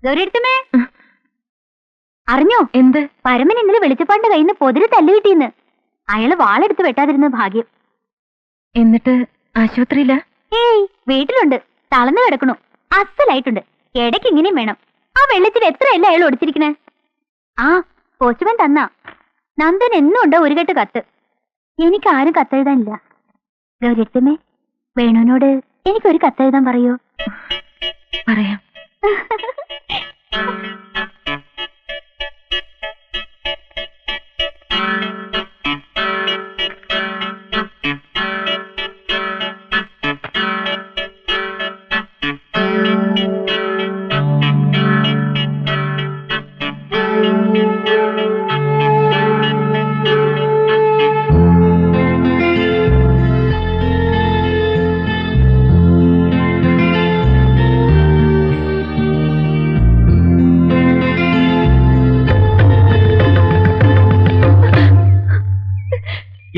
ഗൗരിയടുത്തമ്മേ, അറിഞ്ഞോ എന്ത്? പരമൻ ഇന്നലെ വെളിച്ചപ്പാടിന്റെ കയ്യിൽ നിന്ന് പൊതിര് തല്ലുകിട്ടിന്ന്. അയാള് വാളെടുത്ത് വെട്ടാതിരുന്നത് ഭാഗ്യം. എന്നിട്ട് ആശുപത്രിയില? ഏയ്, വീട്ടിലുണ്ട്. തളർന്നു കിടക്കണു. അസലായിട്ടുണ്ട്. ഇടയ്ക്ക് ഇങ്ങനെയും വേണം. ആ വെള്ളത്തിൽ എത്രയല്ല അയാൾ ഒടിച്ചിരിക്കണേ. ആ പോസ്റ്റ്മാൻ തന്നാ. നന്ദൻ എന്നും ഉണ്ട് ഒരു കെട്ട് കത്ത്. എനിക്ക് ആരും കത്തെഴുതാനില്ല. ഗൗരിയടുത്തമ്മേ, വേണുവിനോട് എനിക്കൊരു കത്തെഴുതാൻ പറയോ? പറയാം.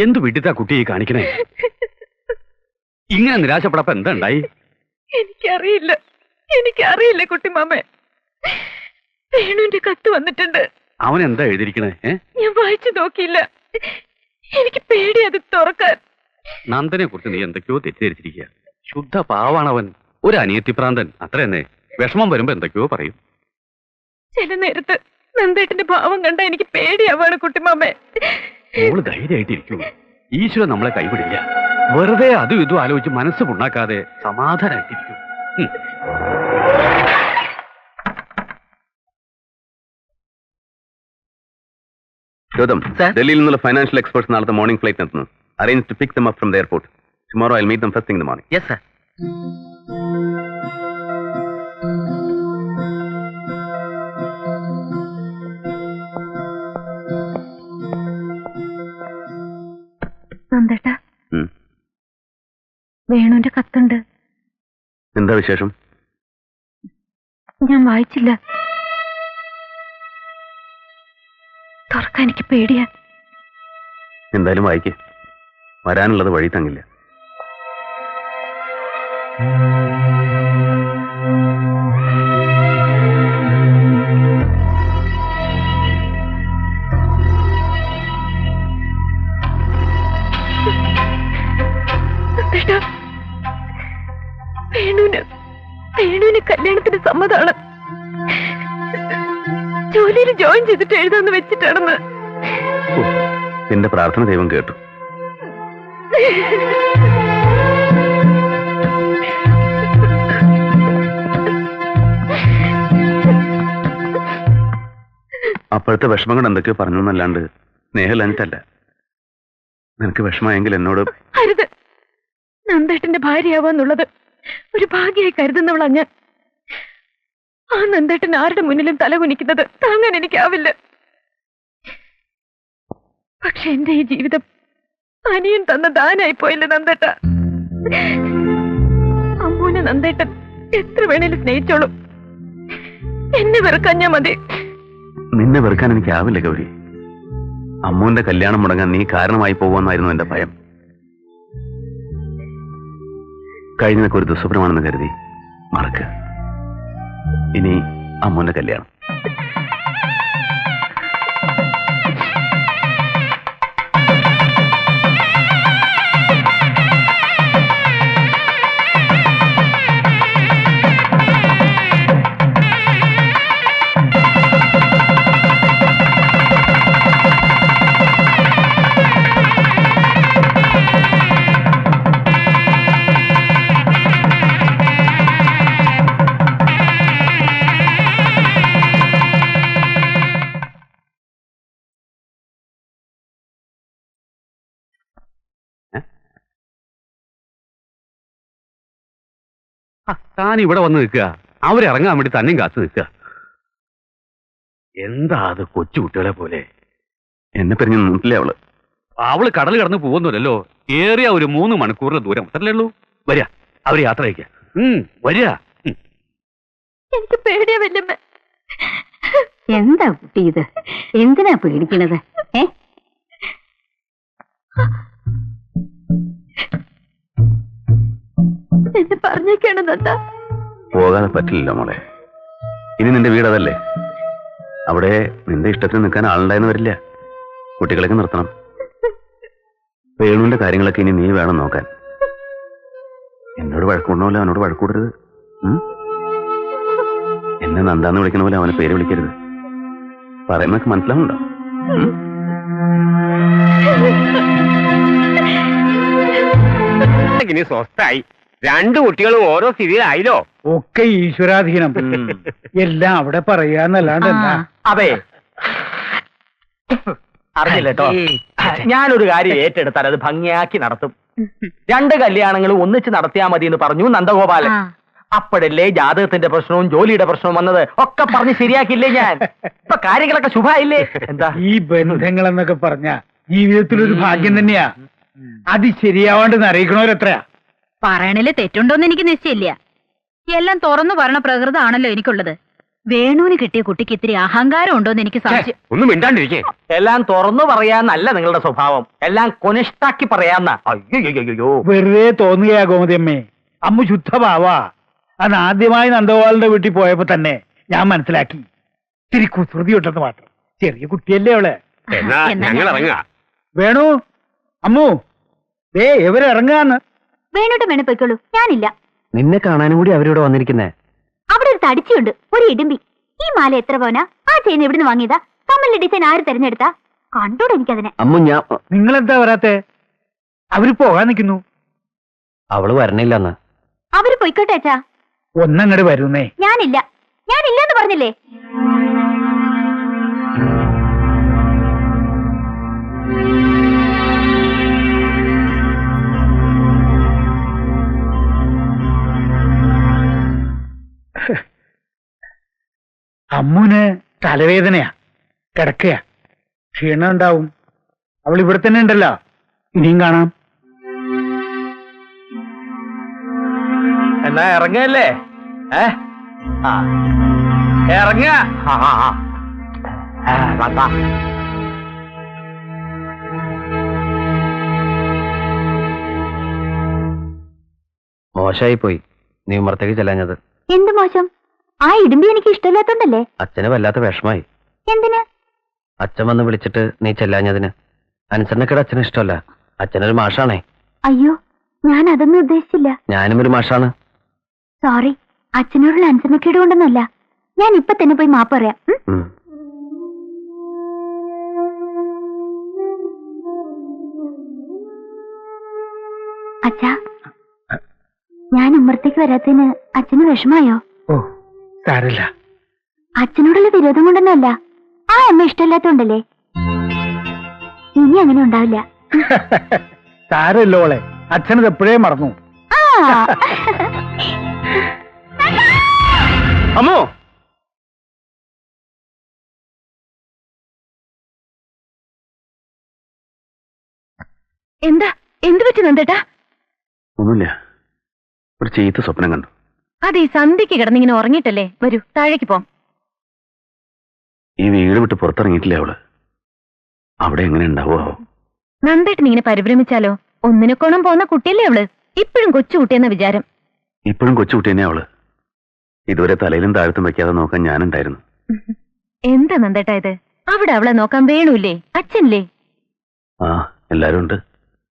എന്തു വിട്ടിട്ടാ കുട്ടിയെ കാണിക്കണേ? ഇങ്ങനെ നിരാശപ്പെടപ്പ എന്താ ഉണ്ടായി? എനിക്കറിയില്ല കുട്ടിമാമേ. വേണുവിന്റെ കത്ത് വന്നിട്ടുണ്ട്. അവൻ എന്താ എഴുതിയിരിക്കണേ? ഞാൻ വായിച്ചു നോക്കിയില്ല. എനിക്ക് പേടി അത് തുറക്കാൻ. നന്ദനെ കുറിച്ച് നീ എന്തൊക്കെയോ തെറ്റിദ്ധരിച്ചിരിക്കുക. ശുദ്ധ പാവാണവൻ. ഒരു അനിയത്തിപ്രാന്തൻ, അത്ര തന്നെ. വിഷമം വരുമ്പോ എന്തൊക്കെയോ പറയും. ചില നേരത്ത് നന്ദേട്ടന്റെ ഭാവം കണ്ട എനിക്ക് പേടിയാവാണ് കുട്ടിമാമേ. മോള് ധൈര്യമായിട്ടിരിക്കൂ. ഈശ്വരൻ നമ്മളെ കൈവിടില്ല. വെറുതെ അതും ഇതും ആലോചിച്ച് മനസ്സ് പുണ്ണാക്കാതെ സമാധാനമായിട്ടിരിക്കൂ. ഡൽഹിയിൽ നിന്നുള്ള ഫൈനാൻഷ്യൽ എക്സ്പെർട്സ് നാളത്തെ മോർണിംഗ് ഫ്ലൈറ്റ് എത്തുന്നു. Arrange to pick them up from the airport. Tomorrow I will meet them first thing in the morning. Yes sir. നന്ദേട്ടാ, വേണുവിന്റെ കത്തുണ്ട്. എന്താ വിശേഷം? ഞാൻ വായിച്ചില്ല. തുറക്കാൻ എനിക്ക് പേടിയാ. എന്തായാലും വായിക്കേ. വരാനുള്ളത് വഴി തങ്ങില്ല. വേണുവിന് കല്യാണത്തിന് സമ്മതാണ്. ജോലിയിൽ ജോയിൻ ചെയ്തിട്ട് എഴുതാന്ന് വെച്ചിട്ടാണെന്ന്. എന്റെ പ്രാർത്ഥന ദൈവം കേട്ടു. അപ്പോഴത്തെ വിഷമങ്ങൾ എന്തൊക്കെയോ പറഞ്ഞു എന്നല്ലാണ്ട് സ്നേഹലഞ്ഞിട്ടല്ല. നിനക്ക് വിഷമമെങ്കിൽ എന്നോട്. അരുത്. നന്ദേട്ടന്റെ ഭാര്യയാവാന്നുള്ളത് ഒരു ഭാഗ്യമായി കരുതുന്നവളാ ഞാൻ. ആ നന്ദേട്ടൻ ആരുടെ മുന്നിലും തലകുനിക്കുന്നത് താങ്ങാൻ എനിക്കാവില്ല. പക്ഷെ എന്റെ ഈ ജീവിതം അനിയൻ തന്ന ദാനായി പോയില്ല നന്ദേട്ട. അമ്മൂനെ നന്ദേട്ടൻ എത്ര വേണേലും സ്നേഹിച്ചോളും. എന്നെ വെറുക്കാൻ ഞാൻ മതി. നിന്നെ വെറുക്കാൻ എനിക്കാവില്ല ഗൗരി. അമ്മൂന്റെ കല്യാണം മുടങ്ങാൻ നീ കാരണമായി പോകുമെന്നായിരുന്നു എന്റെ ഭയം. കഴിഞ്ഞതൊക്കെ ഒരു ദുസ്വപ്നമാണെന്ന് കരുതി മറക്കുക. ഇനി അമ്മൂന്റെ കല്യാണം. താൻ ഇവിടെ വന്ന് നിൽക്കുക. അവരിറങ്ങാൻ വേണ്ടി തന്നെയും കാത്തു നിൽക്കുക. എന്താ അത് കൊച്ചു കുട്ടികളെ പോലെ? എന്നെ പിരിഞ്ഞു നിന്നിട്ടില്ലേ അവള്? അവള് കടൽ കടന്ന് പോകുന്നില്ലല്ലോ. ഏറിയ ഒരു 3 മണിക്കൂറിന് ദൂരം അത്രല്ലേ ഉള്ളൂ. വരിക, അവര് യാത്ര അയക്കുക. വരിക. എനിക്ക് പേടിയാ വല്യമ്മ. എന്താ കുട്ടി ഇത്? എന്തിനാ പേടിക്കണത്? എന്നെ പറഞ്ഞേക്കാണ് നന്ദ. പോകാതെ പറ്റില്ല മോളെ. ഇനി നിന്റെ വീടതല്ലേ, അവിടെ നിന്റെ ഇഷ്ടത്തിന് നിൽക്കാൻ ആളുണ്ടായെന്ന് വരില്ല. കുട്ടികളൊക്കെ നിർത്തണം. വേണുവിന്റെ കാര്യങ്ങളൊക്കെ ഇനി നീ വേണം നോക്കാൻ. എന്നോട് വഴക്കുകൊണ്ടോ അവനോട് വഴക്കൂടരുത്. എന്നെ നന്ദാന്ന് വിളിക്കണ പോലെ അവനെ പേര് വിളിക്കരുത്. പറയുന്നൊക്കെ മനസ്സിലാവുന്നുണ്ടോ? ഇനി സ്വസ്ഥായി. രണ്ടു കുട്ടികളും ഓരോ സ്ഥിതിയിലായില്ലോ. ഒക്കെ ഈശ്വരാധീനം. എല്ലാം അവിടെ പറയാന്നല്ലാണ്ട് എന്താ. അതെ, അറിഞ്ഞില്ല കേട്ടോ. ഞാനൊരു കാര്യം ഏറ്റെടുത്താൽ അത് ഭംഗിയാക്കി നടത്തും. രണ്ട് കല്യാണങ്ങളും ഒന്നിച്ച് നടത്തിയാ മതി എന്ന് പറഞ്ഞു നന്ദഗോപാലൻ. അപ്പോഴല്ലേ ജാതകത്തിന്റെ പ്രശ്നവും ജോലിയുടെ പ്രശ്നവും വന്നത്. ഒക്കെ പറഞ്ഞ് ശരിയാക്കിയില്ലേ ഞാൻ. ഇപ്പൊ കാര്യങ്ങളൊക്കെ ശുഭായില്ലേ? എന്താ ഈ ബന്ധങ്ങൾ എന്നൊക്കെ പറഞ്ഞ ജീവിതത്തിലൊരു ഭാഗ്യം തന്നെയാ. അത് ശരിയാവാണ്ട് അറിയിക്കണവരെത്രയാ. പറയണില് തെറ്റുണ്ടോന്ന് എനിക്ക് നിശ്ചയില്ല. എല്ലാം തുറന്നു പറഞ്ഞ പ്രകൃതമാണല്ലോ എനിക്കുള്ളത്. വേണുവിന് കിട്ടിയ കുട്ടിക്ക് ഇത്തിരി അഹങ്കാരം ഉണ്ടോന്ന് എനിക്ക് സംശയം. ഒന്നും മിണ്ടാണ്ടിരിക്കേ. എല്ലാം തുറന്നു പറയാന്നല്ല നിങ്ങളുടെ സ്വഭാവം, എല്ലാം കൊനിഷ്ടാക്കി പറയാന്ന. അയ്യോ, വെറുതെ തോന്നുകയാ ഗോമതിയമ്മേ. അമ്മ ശുദ്ധഭാവാ. അന്ന് ആദ്യമായി നന്ദഗോപാലിന്റെ വീട്ടിൽ പോയപ്പോ തന്നെ ഞാൻ മനസ്സിലാക്കി. ഇത്തിരി കുസൃതി ഉണ്ടെന്ന് മാത്രം. ചെറിയ കുട്ടിയല്ലേ അവളെ. എന്നാ ഞങ്ങൾ ഇറങ്ങുക. വേണു, അമ്മു, ഇവരിറങ്ങാന്ന്. വേണോട്ട് വേണേ പൊയ്ക്കോളൂ, ഞാനില്ല. നിന്നെ കാണാനും കൂടി അവരിവിടെ വന്നിരിക്കുന്നേ. അവിടെ ഒരു തടിച്ചുണ്ട്, ഒരു ഇടുമ്പി. ഈ മാല എത്ര പോനാ? ആ ചെയിൻ എവിടുന്ന് വാങ്ങിയതാ? കമ്മലിന്റെ ഡിസൈൻ ആര് തെരഞ്ഞെടുത്താ? കണ്ടോടെ എനിക്കതിനെ. അമ്മു, ഞാൻ നിങ്ങളെന്താ വരാത്തെ? അവര് പോകാൻ നിൽക്കുന്നു. അവള് വരണില്ലെന്ന്. അവര് പൊയ്ക്കോട്ടെ അച്ഛാ. ഒന്നങ്ങട് വരുന്നേ. ഞാനില്ല, ഞാനില്ലെന്ന് പറഞ്ഞില്ലേ. അമ്മുന് തലവേദനയാ, കിടക്കയാ, ക്ഷീണം ഉണ്ടാവും. അവൾ ഇവിടെ തന്നെ ഉണ്ടല്ലോ. ഇനിയും കാണാം. എന്നാ ഇറങ്ങല്ലേ? ഇറങ്ങ. മോശമായി പോയി നീ ഉമ്മറത്തേക്ക് ചെല്ലാഞ്ഞത്. എന്ത് മോശം? ആ ഇടുമ്പി എനിക്ക് ഇഷ്ടമില്ലാത്തോണ്ടല്ലേ. അച്ഛന് വല്ലാത്ത വിഷമായി. എന്തിന്? അച്ഛൻ വന്ന് വിളിച്ചിട്ട് നീ ചെല്ലാഞ്ഞതിന്. അനുസരണക്കേട് അച്ഛന് ഇഷ്ടമല്ല. അച്ഛനൊരു മാഷാണേ. അയ്യോ, ഞാൻ അതൊന്നും ഉദ്ദേശിച്ചില്ല. ഞാനും ഒരു മാഷാണ്. സോറി, അച്ഛനോടുള്ള അനുസരണക്കേട് കൊണ്ടൊന്നുമല്ല. ഞാൻ ഇപ്പൊ തന്നെ പോയി മാപ്പ് പറയാം. അച്ഛാ, ഞാൻ ഉമ്മറത്തേക്ക് വരാത്തതിന് അച്ഛന് വിഷമായോ? ഓ, സാരല്ല. അച്ഛനോടുള്ള വിരോധം കൊണ്ടൊന്നുമല്ല. ആ അമ്മ ഇഷ്ടമില്ലാത്തോണ്ടല്ലേ. ഇനി അങ്ങനെ ഉണ്ടാവില്ല. സാരല്ലോളെ, അച്ഛനത് എപ്പോഴേ മറന്നു. അമ്മോ, എന്താ? എന്ത് പറ്റി നന്ദേട്ടാ? ഒന്നുമില്ല, ഒരു ചീത്ത സ്വപ്നം കണ്ടു. അതെ, സന്ധ്യക്ക് കിടന്നിങ്ങനെ ഉറങ്ങിയിട്ടല്ലേ. വരൂ, താഴേക്ക് പോം. ഈ വീട് വിട്ട് പുറത്തിറങ്ങിയിട്ടില്ല അവള്. അവിടെ എങ്ങനെ ഉണ്ടാവോ? നന്ദേട്ടൻ ഇങ്ങനെ പരിഭ്രമിച്ചാലോ? ഒന്നിനെക്കോണം പോകുന്ന കുട്ടിയല്ലേ അവള്. ഇപ്പോഴും കൊച്ചുകുട്ടിയെന്ന വിചാരം. ഇപ്പോഴും കൊച്ചുകുട്ടി തന്നെ അവള്. ഇതുവരെ തലയിലും താഴത്തും വെക്കാതെ നോക്കാൻ ഞാനുണ്ടായിരുന്നു. എന്താ നന്ദേട്ടാ ഇത്? അവിടെ അവളെ നോക്കാൻ വേണൂല്ലേ? അച്ഛനില്ലേ? ആ, എല്ലാരും ഉണ്ട്.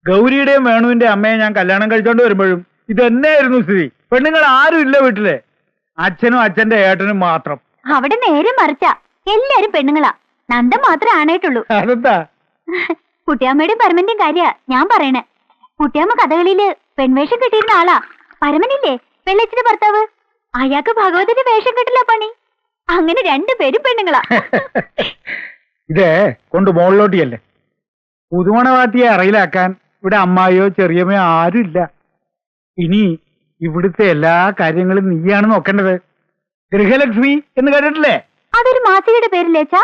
ഗൗരിയുടെയും വേണുവിന്റെ അമ്മയെ ഞാൻ കല്യാണം കഴിച്ചോണ്ട് വരുമ്പോഴും ഇതെന്നായിരുന്നു സ്ഥിതി. പെണ്ണുങ്ങൾ ആരും ഇല്ല വീട്ടിലെ. അച്ഛനും അച്ഛന്റെ ഏട്ടനും മാത്രം. അവിടെ നേരെ മറിച്ചാ. എല്ലാരും പെണ്ണുങ്ങളാ. നന്ദ മാത്രമേ ആണായിട്ടുള്ളൂ. അതെന്താ? കുട്ടിയമ്മയുടെയും പരമന്റെയും കാര്യ ഞാൻ പറയണേ. കുട്ടിയമ്മ കഥകളിയില് പെൺവേഷം കെട്ടിയിരുന്ന ആളാ. പരമനില്ലേ, വെള്ളച്ചിന്റെ ഭർത്താവ്, അയാൾക്ക് ഭഗവതിന്റെ വേഷം കെട്ടില്ല പണി. അങ്ങനെ രണ്ടുപേരും പെണ്ണുങ്ങളാ. ഇതേ കൊണ്ട് മുകളിലോട്ടിയല്ലേ. പുതുമണവാട്ടിയെ അറയിലാക്കാൻ ഇവിടെ അമ്മായിയോ ചെറിയമ്മയോ ആരുമില്ല. ഇനി ഇവിടുത്തെ എല്ലാ കാര്യങ്ങളും നീയാണ് നോക്കേണ്ടത്. ഗൃഹലക്ഷ്മി എന്ന് കേട്ടിട്ടില്ലേ? അതൊരു മാസികയുടെ പേരില്ലേച്ചാ?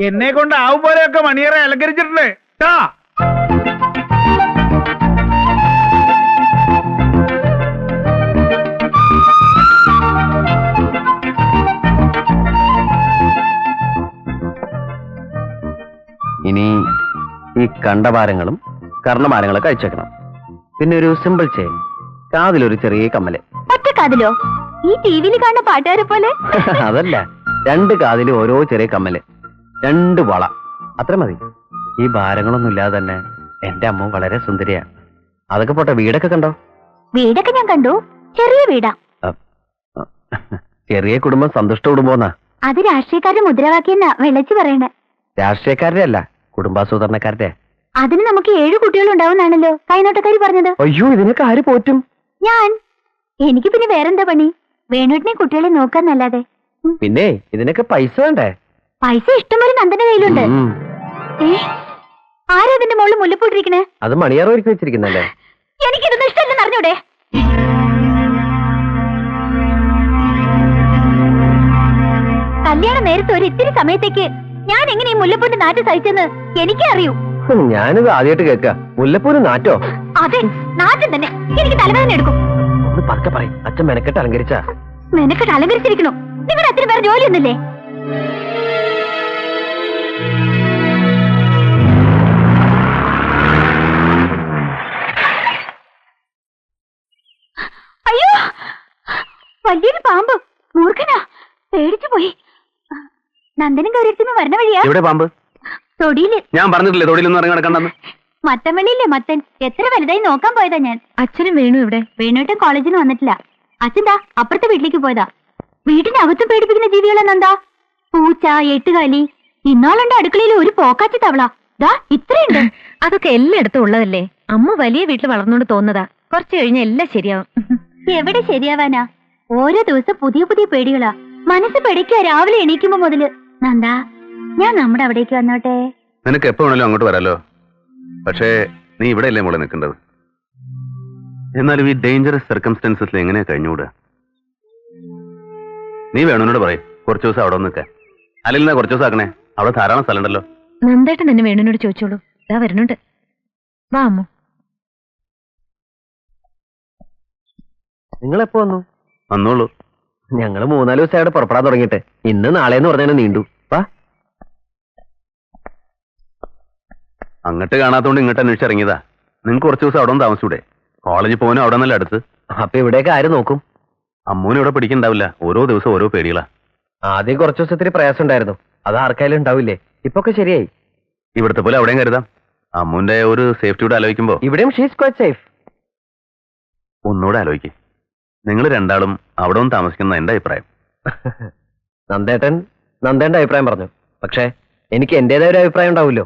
എന്നെ കൊണ്ട് ആവും പോലെയൊക്കെ മണിയറെ അലങ്കരിച്ചിട്ടുണ്ട്. ഇനി ഈ കണ്ടഭാരങ്ങളും കർണഭാരങ്ങളൊക്കെ അയച്ചേക്കണം. പിന്നെ ഒരു സിമ്പിൾ ചെയിൻ, കാതിലൊരു ചെറിയ കമ്മല്. ഒറ്റ കാതിലോ? ഈ ടിവിയിൽ കാണുന്ന പാട്ടുകാരെ പോലെ? അതല്ല, 2 കാതിലും ഓരോ ചെറിയ കമ്മല്, 2 വള, അത്ര മതി. ഈ ഭാരങ്ങളൊന്നും ഇല്ലാതെ തന്നെ എന്റെ അമ്മ വളരെ സുന്ദരിയാ. അതൊക്കെ പോട്ടെ, വീടൊക്കെ കണ്ടോ? വീടൊക്കെ ഞാൻ കണ്ടു. ചെറിയ വീടാ. ചെറിയ കുടുംബം സന്തുഷ്ട കുടുംബമെന്നാ. അത് രാഷ്ട്രീയക്കാരുടെ മുദ്രാവാക്യെന്നാ വെള്ളച്ചി പറയണേ. രാഷ്ട്രീയക്കാരുടെ അല്ല, കുടുംബാസൂത്രണക്കാരുടെ. അതിന് നമുക്ക് 7 കുട്ടികളുണ്ടാവുന്നാണല്ലോ കൈനോട്ടക്കാരി പറഞ്ഞത്. അയ്യോ, ഇതിനൊക്കെ ആര് പോറ്റും? ഞാൻ. എനിക്ക് പിന്നെ വേറെന്താ പണി? വേണുട്ടിനെ കുട്ടികളെ നോക്കാന്നല്ലാതെ. പിന്നെ ഇതിനൊക്കെ പൈസ വേണ്ടേ? പൈസ ഇഷ്ടംപോലെ നന്ദന്റെ കയ്യിലുണ്ട്. ഉം. ആരാ അതിന്റെ മുകളിൽ മുല്ലപ്പൂട്ടിരിക്കണേ? അത് മണിയാറ ഒരുക്കി വെച്ചിരിക്കുന്നല്ലേ? എനിക്കിതൊന്നും ഇഷ്ടമല്ലെന്ന് അറിഞ്ഞൂടെ? കല്യാണ നേരത്തെ ഒരു ഇത്തിരി സമയത്തേക്ക് ഞാൻ എങ്ങനെ ഈ മുല്ലപ്പൂന്റെ നാറ്റ് സഹിച്ചെന്ന് എനിക്കേ അറിയൂ. ഞാനിത് ആദ്യമായിട്ട് കേൾക്ക. മുല്ലപ്പൂര് നാറ്റോ? അതെ, നാറ്റം തന്നെ. എനിക്ക് തലവേദന എടുക്കും. ഒന്ന് പതുക്കെ പറയും. അച്ഛൻ മെനക്കെട്ട് അലങ്കരിച്ച. മെനക്കെട്ട് അലങ്കരിച്ചിരിക്കണോ? നിങ്ങളുടെ അച്ഛന് വേറെ ജോലിയൊന്നുമില്ലേ? അയ്യോ, വലിയൊരു പാമ്പ്. മൂർഖനാ, പേടിച്ചു പോയി. നന്ദനും ഗൗരിയത്തിനും വരണ വഴിയാ. എവിടെ പാമ്പ്? തൊടിയില്. ഞാൻ പറഞ്ഞിട്ടില്ലേ തൊടിയിലൊന്നും ഇറങ്ങി നടക്കണ്ടെന്ന്. മത്തൻ വെള്ളിയില്ലേ മത്തൻ, എത്ര വലുതായി നോക്കാൻ പോയതാ ഞാൻ. അച്ഛനും വേണു ഇവിടെ? വേണുട്ടൻ കോളേജിൽ വന്നിട്ടില്ല. അച്ഛന്താ അപ്പുറത്തെ വീട്ടിലേക്ക് പോയതാ. വീട്ടിനകത്തും പേടിപ്പിക്കുന്ന ജീവികളെന്നെന്താ? പൂച്ച, എട്ടുകാലി. ഇന്നാളുണ്ട് അടുക്കളയിൽ ഒരു പോക്കാച്ചി തവള. ദാ ഇത്രയുണ്ട്. അതൊക്കെ എല്ലായിടത്തും ഉള്ളതല്ലേ. അമ്മ വലിയ വീട്ടിൽ വളർന്നോണ്ട് തോന്നതാ. കുറച്ചു കഴിഞ്ഞാൽ എല്ലാം ശരിയാവും. എവിടെ ശരിയാവാനാ? ഓരോ ദിവസം പുതിയ പുതിയ പേടികളാ. മനസ്സ് പേടിക്കുക രാവിലെ എണീക്കുമ്പോ മുതല്. നന്ദാ, ഞാൻ നമ്മുടെ അവിടേക്ക് വന്നോട്ടെ? നിനക്ക് എപ്പോ വേണേലും അങ്ങോട്ട് വരാലോ. പക്ഷേ നീ ഇവിടെ അല്ലേ മോളെ നിൽക്കേണ്ടത്. എന്നാലും ഈ ഡേഞ്ചറസ് സർക്കംസ്റ്റൻസസിൽ എങ്ങനെയാ കഴിഞ്ഞുകൂടുക? നീ വേണോനോട് പറയും കുറച്ചു ദിവസം അവിടെ നിൽക്കാൻ. അല്ലെങ്കിൽ കുറച്ചു ദിവസം ആക്കണേ, അവിടെ ധാരാളം സ്ഥലം ഉണ്ടല്ലോ. നന്ദേട്ടൻ തന്നെ വേണുവിനോട് ചോദിച്ചോളൂ. ഇതാ വരുന്നുണ്ട്. വാ അമ്മു. നിങ്ങൾ എപ്പോ വന്നു? വന്നോളൂ. ഞങ്ങള് 3-4 ദിവസമായിട്ട് പുറപ്പെടാൻ തുടങ്ങിയിട്ട്. ഇന്ന് നാളെന്ന് പറഞ്ഞാൽ നീണ്ടു. വാ. അങ്ങോട്ട് കാണാത്തോണ്ട് ഇങ്ങോട്ട് അന്വേഷിച്ചിറങ്ങിയതാ. നിങ്ങൾക്ക് കുറച്ച് ദിവസം അവിടെ ഒന്ന് താമസിച്ചൂടെ? കോളേജിൽ പോകാനും അവിടെ നല്ല അടുത്ത്. അപ്പൊ ഇവിടെയൊക്കെ ആര് നോക്കും? അമ്മൂനെ ഇവിടെ പിടിക്കണ്ടാവില്ല. ഓരോ ദിവസം ഓരോ പേടികളാ. ആദ്യം കുറച്ച് ദിവസത്തിന് പ്രയാസം ഉണ്ടായിരുന്നു. അത് ആർക്കായാലും ഉണ്ടാവില്ലേ? ഇപ്പൊക്കെ ശരിയായി. ഇവിടുത്തെ പോലെ അവിടെയും കരുതാം. അമ്മൂന്റെ ഒരു സേഫ്റ്റിയോട് ആലോചിക്കുമ്പോ ഇവിടെയും ഷീസ് ക്വൈറ്റ് സേഫ്. ഒന്നുകൂടെ ആലോചിക്കും. നിങ്ങൾ രണ്ടാളും അവിടെ ഒന്ന് താമസിക്കുന്ന എന്റെ അഭിപ്രായം. നന്ദേട്ടന്റെ അഭിപ്രായം പറഞ്ഞു. പക്ഷെ എനിക്ക് എന്റേതായ ഒരു അഭിപ്രായം ഉണ്ടാവുമല്ലോ.